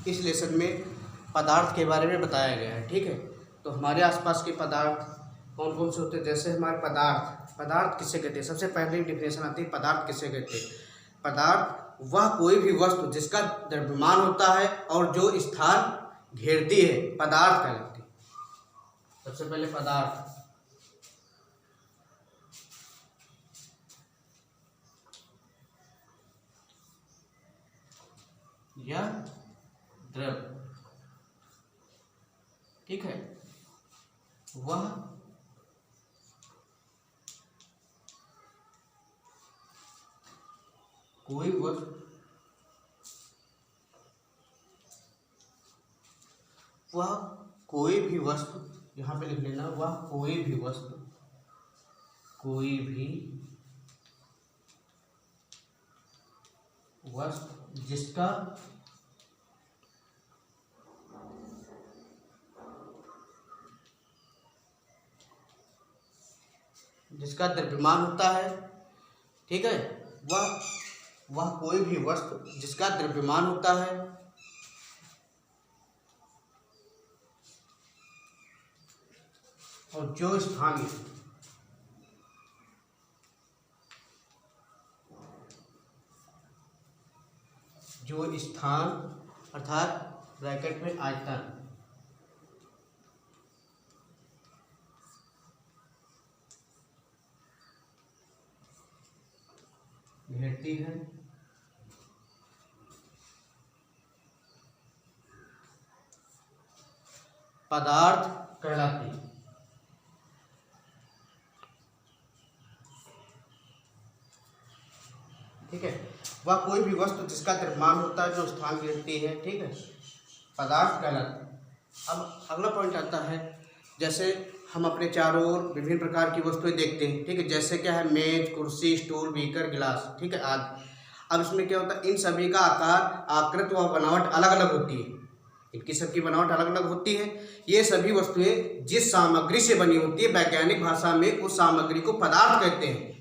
इस लेसन में पदार्थ के बारे में बताया गया है। ठीक है, तो हमारे आसपास के पदार्थ कौन कौन से होते हैं? जैसे हमारे पदार्थ किसे कहते हैं? सबसे पहले डिफिनेशन आती है पदार्थ किसे कहते हैं। पदार्थ वह कोई भी वस्तु जिसका द्रव्यमान होता है और जो स्थान घेरती है, पदार्थ कहलाती है। सबसे पहले पदार्थ या द्रव्य, ठीक है, वह कोई वस्तु यहाँ पे लिख लेना, वह कोई भी वस्तु जिसका द्रव्यमान होता है, ठीक है, वह कोई भी वस्तु जिसका द्रव्यमान होता है और जो स्थान अर्थात ब्रैकेट में आयतन घेरती है, पदार्थ कहलाती है। ठीक है, वह कोई भी वस्तु जिसका द्रव्यमान होता है जो स्थान घेरती है, ठीक है, पदार्थ कहलाती है। अब अगला पॉइंट आता है, जैसे हम अपने चारों ओर विभिन्न प्रकार की वस्तुएं देखते हैं, ठीक है, जैसे क्या है, मेज, कुर्सी, स्टूल, बीकर, गिलास, ठीक है, आदि। अब इसमें क्या होता है, इन सभी का आकार, आकृति व बनावट अलग अलग होती है। इनकी सबकी बनावट अलग अलग होती है। ये सभी वस्तुएं जिस सामग्री से बनी होती है, वैज्ञानिक भाषा में उस सामग्री को पदार्थ कहते हैं।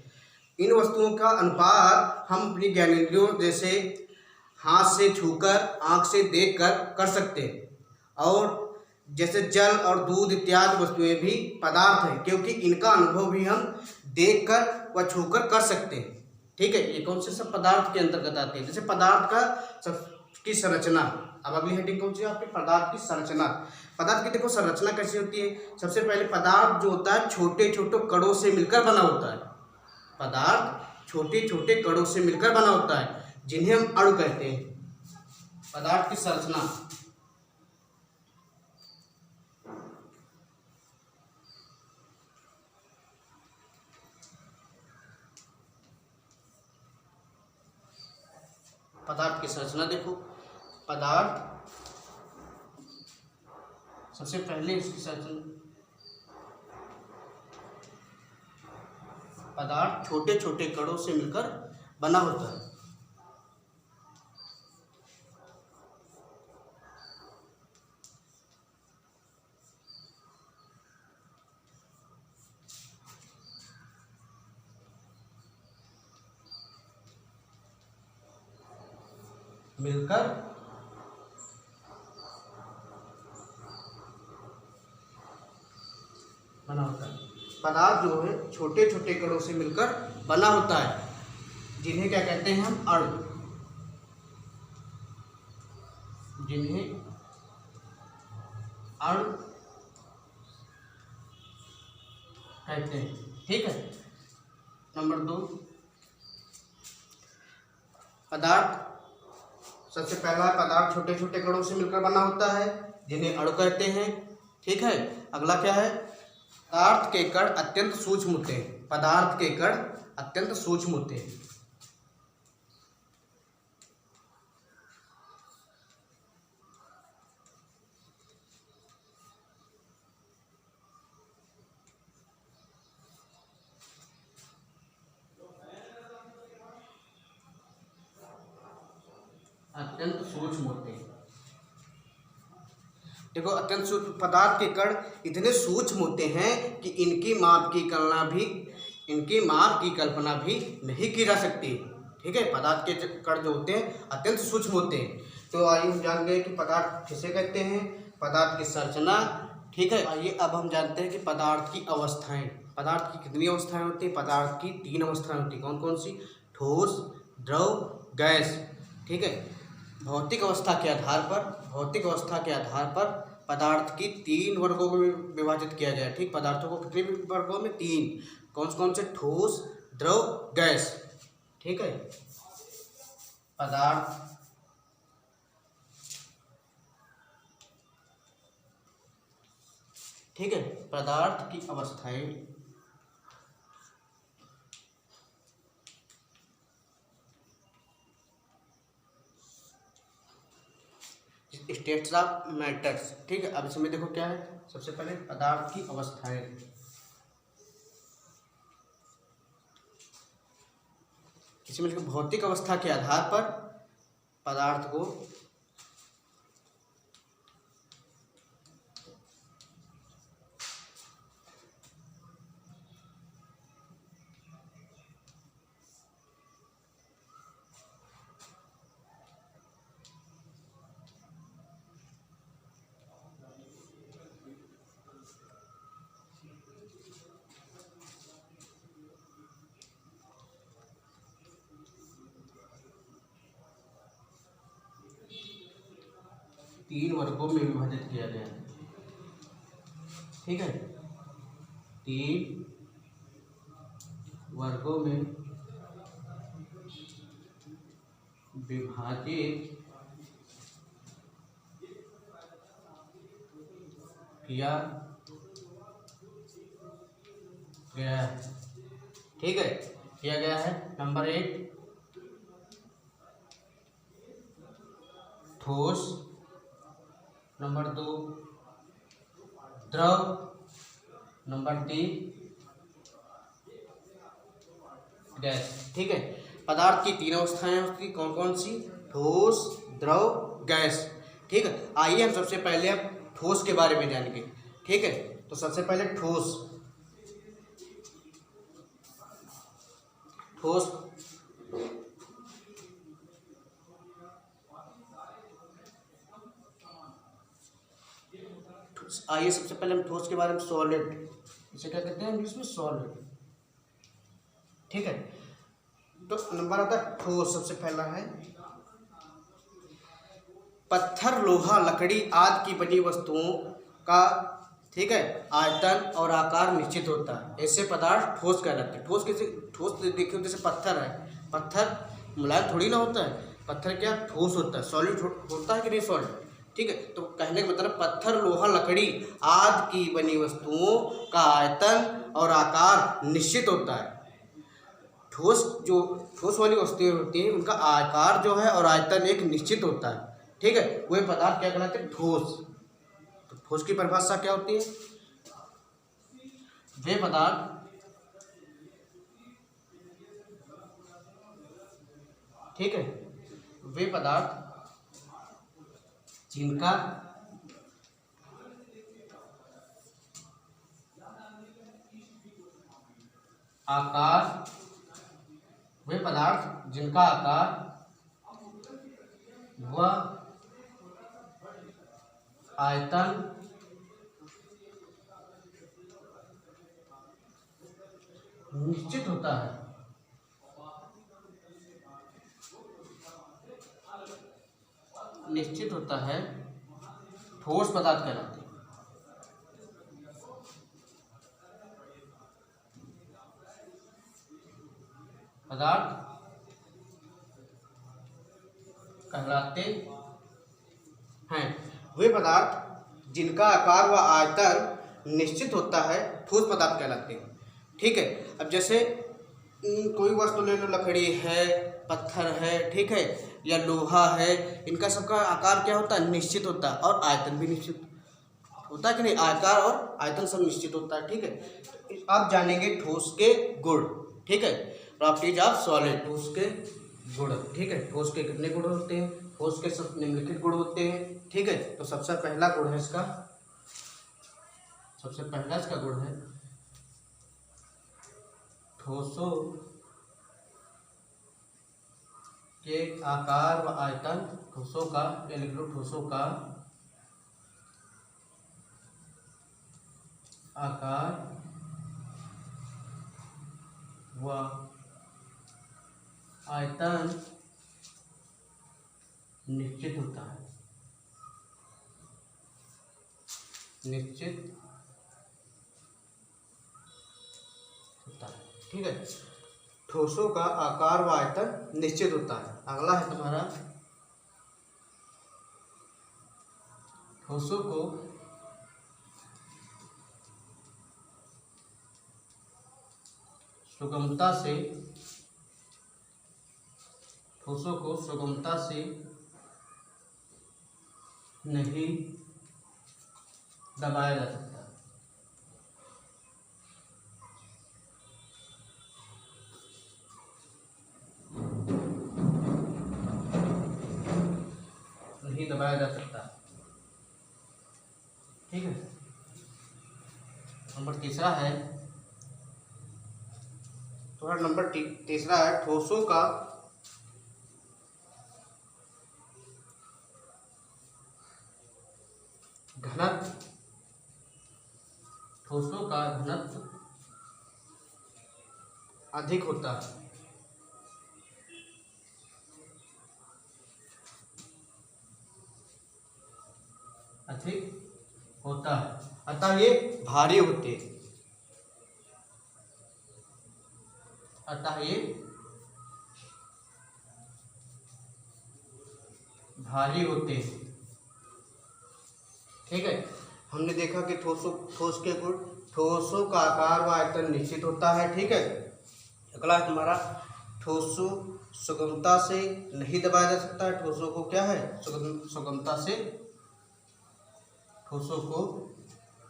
इन वस्तुओं का अनुपात हम अपनी ज्ञानेंद्रियों जैसे हाथ से छूकर, आँख से देखकर कर सकते हैं। और जैसे जल और दूध इत्यादि वस्तुएं भी पदार्थ हैं, क्योंकि इनका अनुभव भी हम देखकर व छूकर कर सकते हैं। ठीक है, ये कौन से सब पदार्थ के अंतर्गत आते हैं। जैसे पदार्थ का की संरचना, अब अगली हेडिंग कौन सी है आपकी, पदार्थ की संरचना। पदार्थ की देखो संरचना कैसी होती है। सबसे पहले पदार्थ जो होता है छोटे छोटे कणों से मिलकर बना होता है। पदार्थ छोटे छोटे कणों से मिलकर बना होता है, जिन्हें हम अणु कहते हैं। पदार्थ की संरचना, पदार्थ की संरचना देखो, पदार्थ सबसे पहले इसकी संरचना, पदार्थ छोटे छोटे कणों से मिलकर बना होता है। मिलकर बना होता है। पदार्थ जो है छोटे छोटे कणों से मिलकर बना होता है, जिन्हें क्या कहते हैं हम, अणु, जिन्हें अणु कहते हैं। ठीक है, नंबर 2, पदार्थ सबसे पहला पदार्थ छोटे छोटे कणों से मिलकर बना होता है, जिन्हें अणु कहते हैं। ठीक है, अगला क्या है, पदार्थ के कण अत्यंत सूक्ष्म होते हैं। पदार्थ के कण अत्यंत सूक्ष्म होते हैं। अत्यंत सूक्ष्म होते हैं। देखो, अत्यंत सूक्ष्म पदार्थ के कण इतने सूक्ष्म होते हैं कि इनकी माप की कल्पना भी नहीं की जा सकती। ठीक है, पदार्थ के कण जो होते हैं अत्यंत सूक्ष्म होते हैं। तो आइए हम जान गए कि पदार्थ किसे कहते हैं, पदार्थ की संरचना। ठीक है, आइए अब हम जानते हैं कि पदार्थ की अवस्थाएं। पदार्थ की कितनी अवस्थाएं होती हैं? पदार्थ की 3 अवस्थाएं होती हैं। कौन कौन सी? ठोस, द्रव, गैस। ठीक है, भौतिक अवस्था के आधार पर पदार्थ की 3 वर्गों में विभाजित किया गया है। ठीक, पदार्थों को कितने वर्गों में? 3। कौन से? ठोस, द्रव, गैस। ठीक है, पदार्थ ठीक है, पदार्थ की अवस्थाएं स्टेट्स ऑफ मैटर्स। ठीक है, अब इसमें देखो क्या है, सबसे पहले पदार्थ की अवस्थाएं। इसमें लिखो भौतिक अवस्था के आधार पर पदार्थ को तीन वर्गों में विभाजित किया गया है। ठीक है, 3 वर्गों में विभाजित किया गया है। ठीक है, किया गया है। नंबर 1 ठोस, नंबर 2 द्रव, नंबर 3 गैस। ठीक है, पदार्थ की 3 अवस्थाएं होती, कौन कौन सी? ठोस, द्रव, गैस। ठीक है, आइए हम सबसे पहले अब ठोस के बारे में जानेंगे। ठीक है, तो सबसे पहले ठोस आइए सबसे पहले हम ठोस के बारे में, सॉलिड, इसे क्या कहते हैं इंग्लिश में? सॉलिड। ठीक है, तो नंबर आता है ठोस। सबसे पहला है पत्थर, लोहा, लकड़ी आदि की बनी वस्तुओं का, ठीक है, आयतन और आकार निश्चित होता है। ऐसे पदार्थ ठोस कहलाते हैं। ठोस कैसे? ठोस देखिए, जैसे पत्थर है, पत्थर मुलायम थोड़ी ना होता है, पत्थर क्या ठोस होता है, सॉलिड होता है कि नहीं? सॉलिड। ठीक है, तो कहने का मतलब पत्थर, लोहा, लकड़ी आदि की बनी वस्तुओं का आयतन और आकार निश्चित होता है। ठोस वाली वस्तुएं होती हैं, उनका आकार जो है और आयतन एक निश्चित होता है। ठीक है, वे पदार्थ क्या कहलाते हैं? ठोस। तो ठोस की परिभाषा क्या होती है? वे पदार्थ ठीक है, वे पदार्थ जिनका आकार व आयतन निश्चित होता है। ठोस पदार्थ कहलाते हैं। पदार्थ कहलाते हैं वे पदार्थ जिनका आकार व आयतन निश्चित होता है, ठोस पदार्थ कहलाते हैं। ठीक है, अब जैसे कोई वस्तु ले लो, लकड़ी है, पत्थर है, ठीक है, या लोहा है, इनका सबका आकार क्या होता है? निश्चित होता है, और आयतन भी निश्चित होता है कि नहीं? आकार और आयतन सब निश्चित होता है। ठीक है, आप जानेंगे ठोस के गुण। ठीक है, प्रॉपर्टीज ऑफ सॉलिड, ठोस के गुण। ठीक है, ठोस के कितने गुण होते हैं? ठोस के सब निम्नलिखित गुण होते हैं। ठीक है, तो सबसे पहला गुण है इसका गुण है ठोसो के आकार व आयतन ठोसों का, या लिख लो ठोसों का आकार व आयतन निश्चित होता है, निश्चित होता है। ठीक है, ठोसों का आकार व आयतन निश्चित होता है। अगला है तुम्हारा ठोसों को सुगमता से, ठोसों को सुगमता से नहीं दबाया जा सकता। नहीं दबाया जा सकता। ठीक है, नंबर तीसरा है, तुम्हारा नंबर तीसरा है ठोसों का घनत्व, ठोसों का घनत्व अधिक होता है, अधिक होता है, अतः ये भारी होते हैं, अतः ये भारी होते हैं। ठीक है, हमने देखा कि ठोस के गुण, ठोसों का आकार व आयतन निश्चित होता है। ठीक है, अगला है तुम्हारा ठोसों सुगमता से नहीं दबाया जा सकता है। ठोसों को क्या है, सुगमता से, ठोसों को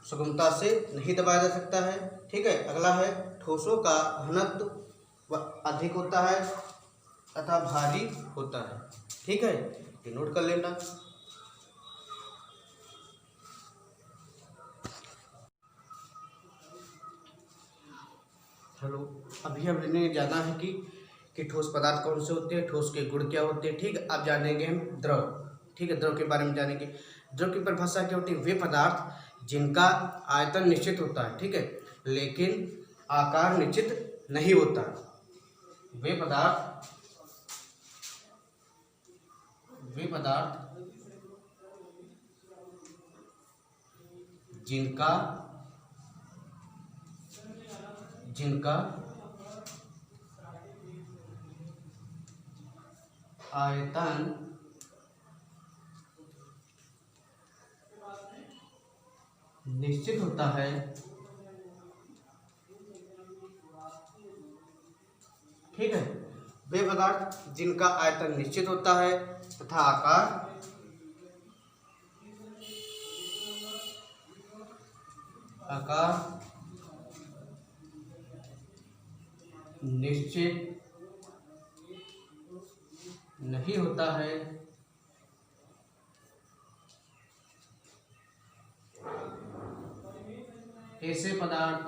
सुगमता से नहीं दबाया जा सकता है। ठीक है, अगला है ठोसों का घनत्व अधिक होता है तथा भारी होता है। ठीक है, ये नोट कर लेना। चलो अभी हम लेने जाना है कि ठोस पदार्थ कौन से होते हैं, ठोस के गुण क्या होते हैं। ठीक है, अब जानेंगे हम द्रव। ठीक है, द्रव के बारे में जानेंगे। द्रव की परिभाषा क्या होती है, वे पदार्थ जिनका आयतन निश्चित होता है, ठीक है, लेकिन आकार निश्चित नहीं होता। वे पदार्थ जिनका आयतन निश्चित होता है, ठीक है, वे पदार्थ जिनका आयतन निश्चित होता है तथा आकार निश्चित नहीं होता है, ऐसे पदार्थ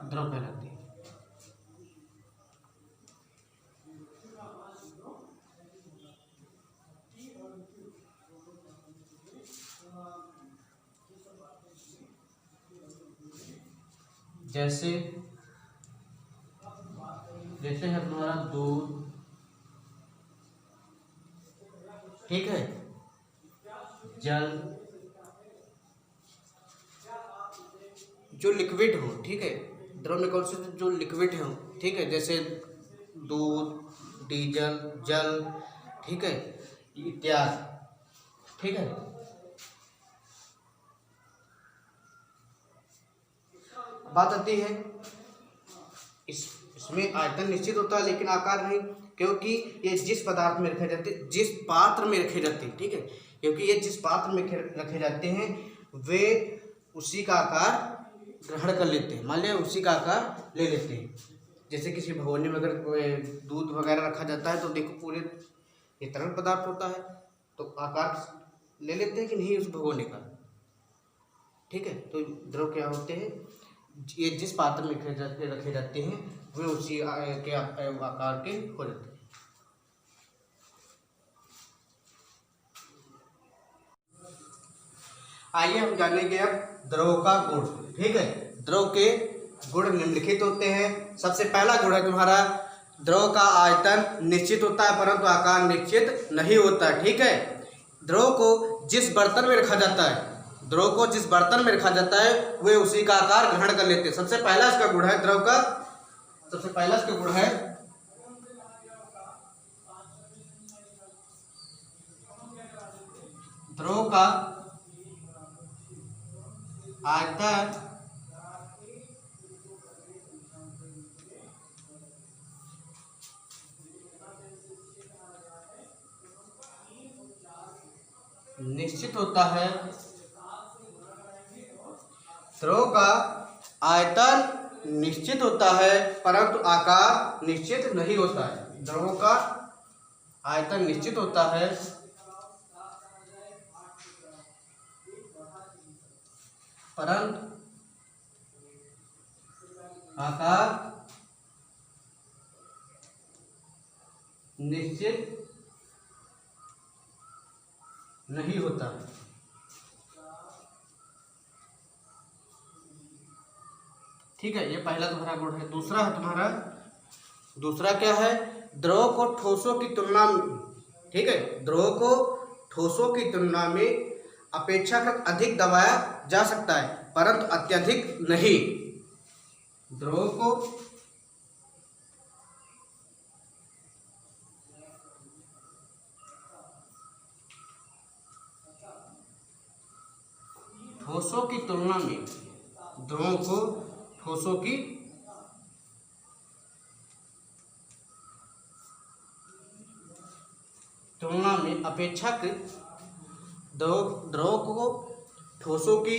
द्रव कहलाते हैं। जैसे है तुम्हारा दूध, ठीक है, जल, जो लिक्विड हो, ठीक है, द्रव में कौन से जो लिक्विड हो, ठीक है, जैसे दूध, डीजल, जल, ठीक है, इत्यादि। ठीक है, बात आती है इसमें आयतन निश्चित होता है लेकिन आकार नहीं, क्योंकि ये जिस पदार्थ में रखे जाते, जिस पात्र में रखे जाते हैं, ठीक है, क्योंकि ये जिस पात्र में रखे जाते हैं वे उसी का आकार ग्रहण कर लेते हैं, मान लिया उसी का आकार ले लेते हैं। जैसे किसी भगोने में अगर दूध वगैरह रखा जाता है तो देखो पूरे ये तरल पदार्थ होता है तो आकार ले लेते हैं कि नहीं उस भगोने का। ठीक है। तो द्रव क्या होते हैं, ये जिस पात्र में रखे जाते हैं वे उसी के आकार के हो जाते हैं। आइए हम जानेंगे अब द्रव का गुण। ठीक है, द्रव के गुण निम्नलिखित होते हैं। सबसे पहला गुण है तुम्हारा, द्रव का आयतन निश्चित होता है परंतु आकार निश्चित नहीं होता है। ठीक है, द्रव को जिस बर्तन में रखा जाता है, द्रव को जिस बर्तन में रखा जाता है वे उसी का आकार ग्रहण कर लेते हैं। सबसे पहला इसका गुण है द्रव का, सबसे पहला इसका गुण है द्रव का आयतन निश्चित होता है, द्रव का आयतन निश्चित होता है परंतु आकार निश्चित नहीं होता है। द्रव का आयतन निश्चित होता है परंतु आकार निश्चित नहीं होता है। ठीक है, ये पहला तुम्हारा गुण है। दूसरा है तुम्हारा, दूसरा क्या है, द्रव को ठोसों की तुलना में, ठीक है, द्रव को ठोसों की तुलना में अपेक्षाकृत अधिक दबाया जा सकता है परंतु अत्यधिक नहीं। द्रव को ठोसों की तुलना में, द्रव को ठोसों की तुलना में अपेक्षाकृत, द्रव को ठोसों की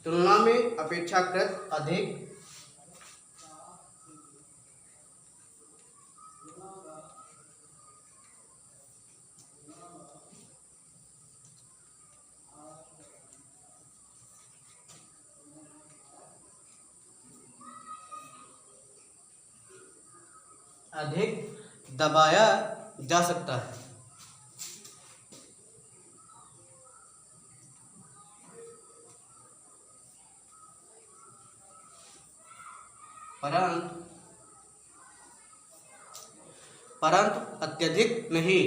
तुलना में अपेक्षाकृत अधिक दबाया जा सकता है। परंतु अत्यधिक नहीं।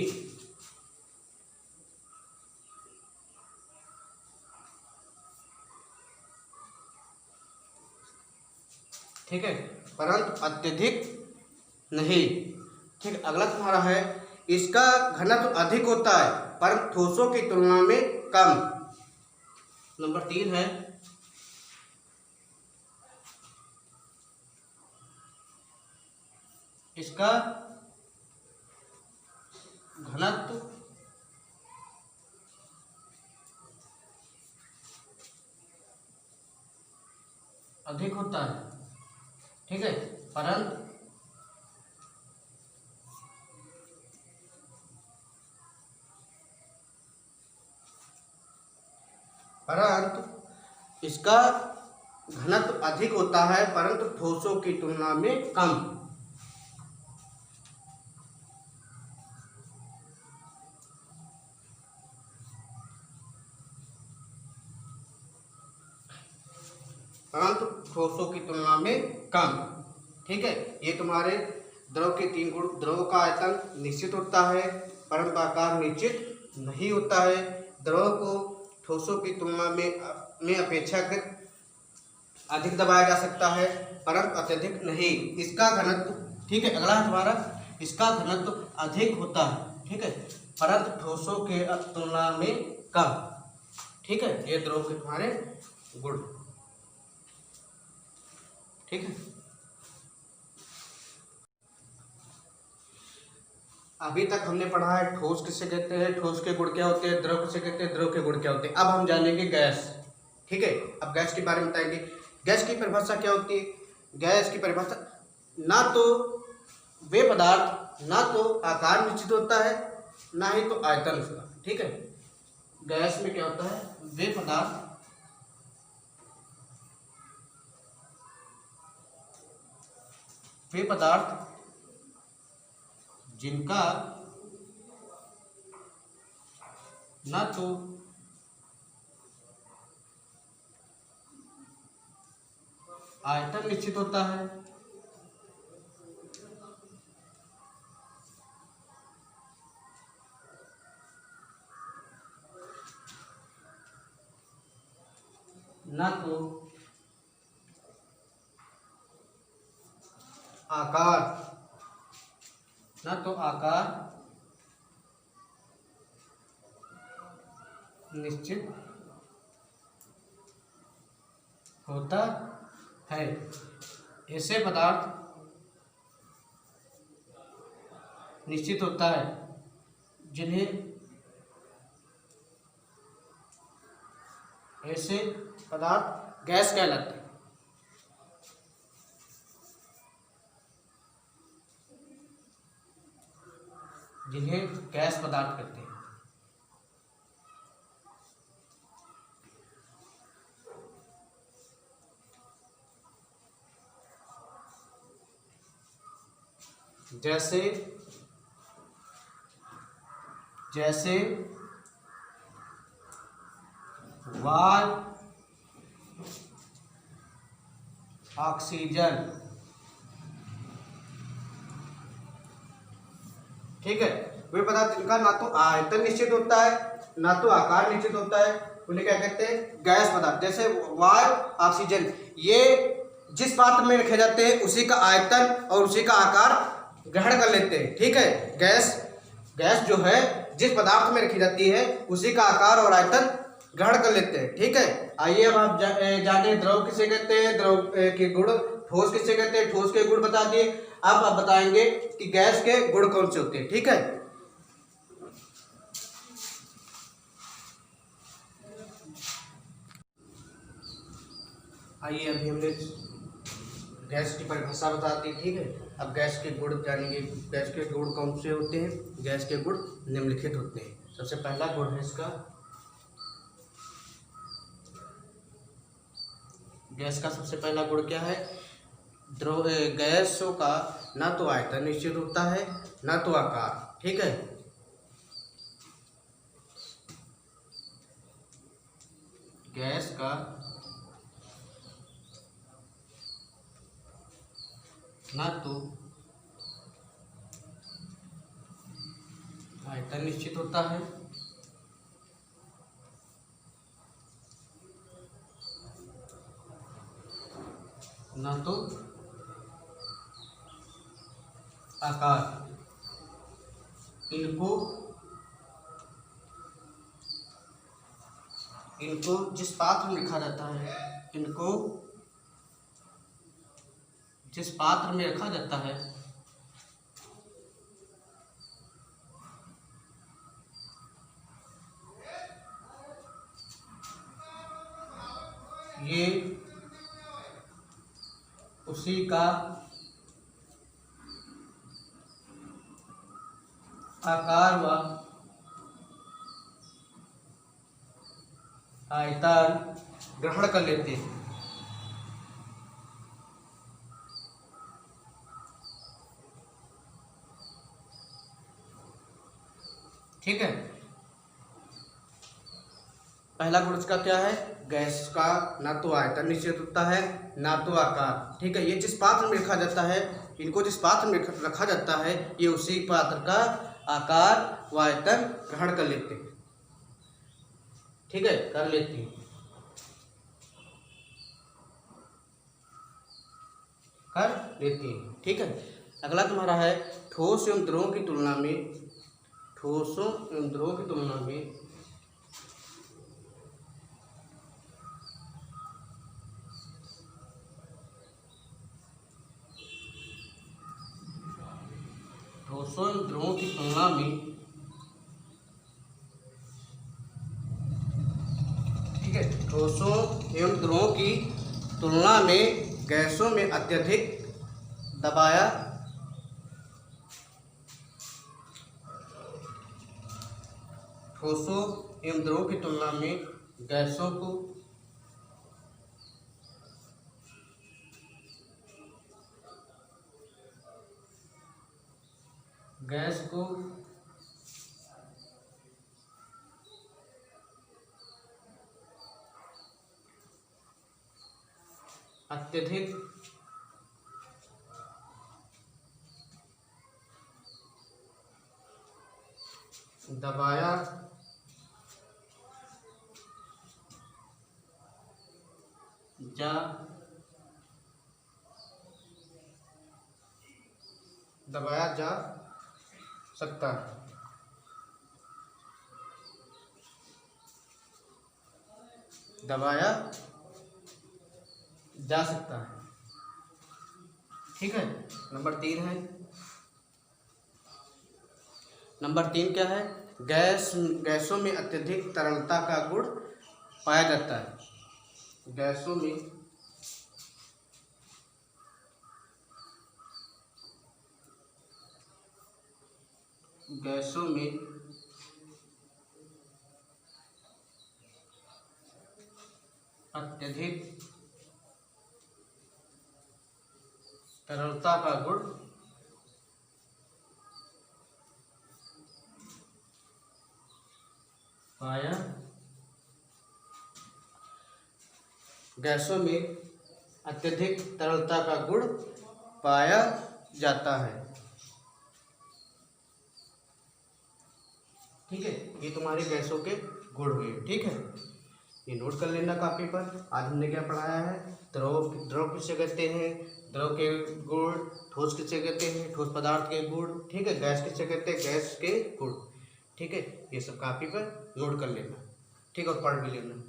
ठीक है, परंतु अत्यधिक नहीं। ठीक, अगला तुम्हारा है, इसका घनत्व अधिक होता है पर ठोसों की तुलना में कम। नंबर 3 है, इसका घनत्व अधिक होता है। ठीक है, परंतु इसका घनत्व अधिक होता है परंतु ठोसों की तुलना में कम। परंतु ठोसों की तुलना में कम। ठीक है, ये तुम्हारे द्रव के 3 गुण। द्रव का आयतन निश्चित होता है परंतु आकार निश्चित नहीं होता है। द्रव को ठोसों की तुलना में अपेक्षाकृत अधिक दबाया जा सकता है परंतु अत्यधिक नहीं। इसका घनत्व, ठीक है, अगला है तुम्हारा, इसका घनत्व अधिक होता है। ठीक है, परंतु ठोसों के तुलना में कम। ठीक है, ये द्रव के तुम्हारे गुण। ठीक है, अभी तक हमने पढ़ा है ठोस किसे कहते हैं, ठोस के गुण क्या होते हैं, द्रव किसे कहते हैं, द्रव के गुण क्या होते हैं। अब हम जानेंगे गैस। ठीक है, अब गैस के बारे में बताएंगे। गैस की परिभाषा क्या होती है? गैस की परिभाषा, ना तो वे पदार्थ, ना तो आकार निश्चित होता है ना ही तो आयतन उसका। ठीक है, गैस में क्या होता है, वे पदार्थ वे पदार्थ जिनका न तो आयतन निश्चित होता है न तो आकार निश्चित होता है। ऐसे पदार्थ निश्चित होता है जिन्हें ऐसे पदार्थ गैस कहलाते हैं। जिन्हें गैस पदार्थ कहते हैं। जैसे वायु, ऑक्सीजन, ठीक है। वे पदार्थ जिनका ना तो आयतन निश्चित होता है ना तो आकार निश्चित होता है, उन्हें क्या कहते हैं? गैस पदार्थ। जैसे वायु, ऑक्सीजन, ये जिस पात्र में रखे जाते हैं उसी का आयतन और उसी का आकार ग्रहण कर लेते हैं, ठीक है। गैस जो है जिस पदार्थ में रखी जाती है उसी का आकार और आयतन ग्रहण कर लेते हैं, ठीक है। आइए अब आप जाने द्रव किसे कहते हैं, द्रव के गुण। ठोस किसे कहते हैं, ठोस के गुण बता दिए। अब आप बताएंगे कि गैस के गुण कौन से होते हैं, ठीक है। आइए अभी हमने गैस की परिभाषा बता दी, ठीक है। अब गैस के गुण जानेंगे। गैस के गुण कौन से होते हैं? गैस के गुण निम्नलिखित होते हैं। सबसे पहला गुण है इसका, गैस का सबसे पहला गुण क्या है? गैसों का ना तो आयतन निश्चित होता है ना तो आकार, ठीक है। गैस का ना तो आयतन निश्चित होता है ना तो आकार। इनको जिस पात्र में रखा जाता है, इनको जिस पात्र में रखा जाता है ये उसी का आकार व आयतन ग्रहण कर लेते हैं, ठीक है। पहला गुण इसका क्या है? गैस का ना तो आयतन निश्चित होता है ना तो आकार, ठीक है। ये जिस पात्र में रखा जाता है, इनको जिस पात्र में रखा जाता है ये उसी पात्र का आकार व आयतन ग्रहण कर लेते हैं, ठीक है, कर लेती हैं, कर लेती हैं, ठीक है। अगला तुम्हारा है ठोस एवं द्रवों की तुलना में, ठोसों एवं द्रवों की तुलना में ठोसों एवं द्रवों की तुलना में, ठीक है, ठोसों एवं द्रवों की तुलना में गैसों में अत्यधिक दबाया ठोसों एवं द्रवों की तुलना में गैसों को गैस को अत्यधिक दबाया जा सकता है। दबाया जा सकता है, ठीक है। नंबर 3 है, नंबर 3 क्या है? गैसों में अत्यधिक तरलता का गुण पाया जाता है। गैसों में अत्यधिक तरलता का गुण पाया गैसों में अत्यधिक तरलता का गुण पाया जाता है, ठीक है। ये तुम्हारे गैसों के गुण हुए, ठीक है। ये नोट कर लेना कॉपी पर। आज हमने क्या पढ़ाया है? द्रव किसे कहते हैं, द्रव के गुण। ठोस किसे कहते हैं, ठोस पदार्थ के गुण, ठीक है। गैस किसे कहते हैं, गैस के गुण, ठीक है। ये सब कॉपी पर नोट कर लेना, ठीक है, और पढ़ भी लेना।